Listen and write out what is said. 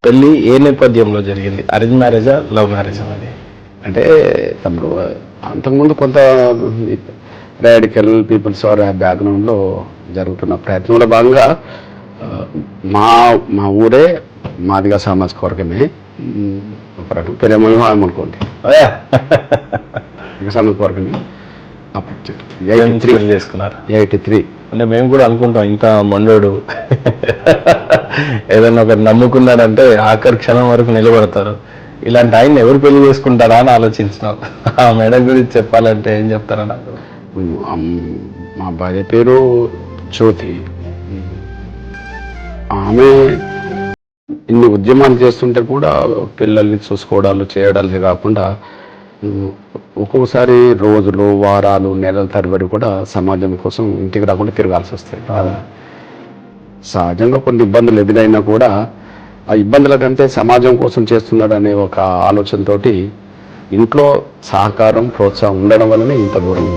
పెళ్ళి ఏ నేపథ్యంలో జరిగింది? అరేంజ్ మ్యారేజా, లవ్ మ్యారేజా అది? అంటే తమ్ముడు అంతకుముందు కొంత రాడికల్ పీపుల్స్ ఆర్ బ్యాక్గ్రౌండ్లో జరుగుతున్న ప్రయత్నంలో భాగంగా మా మా ఊరే మాదిగా సామాజిక వర్గమే ఒక రకం పెళ్ళేమో అనుకోండి సామాజిక వర్గమే చేసుకున్నారు 83. అంటే మేము కూడా అనుకుంటాం ఇంత మండోడు ఏదైనా ఒకటి నమ్ముకున్నాడంటే ఆఖరి క్షణం వరకు నిలబడతారు. ఇలాంటి ఆయన ఎవరు పెళ్లి చేసుకుంటారా అని ఆలోచించినాం. ఆ మేడం గురించి చెప్పాలంటే ఏం చెప్తారా? నాకు మా భార్య పేరు జ్యోతి. ఆమె ఇన్ని ఉద్యమాలు చేస్తుంటే కూడా పిల్లల్ని చూసుకోవడాలు చేయడాలే కాకుండా ఒక్కొక్కసారి రోజులు, వారాలు, నెలల తరబడి కూడా సమాజం కోసం ఇంటికి రాకుండా తిరగాల్సి వస్తాయి. సహజంగా కొన్ని ఇబ్బందులు ఎదురైనా కూడా ఆ ఇబ్బందుల కంటే సమాజం కోసం చేస్తున్నాడు అనే ఒక ఆలోచనతోటి ఇంట్లో సహకారం, ప్రోత్సాహం ఉండడం వల్లనే ఇంత దూరం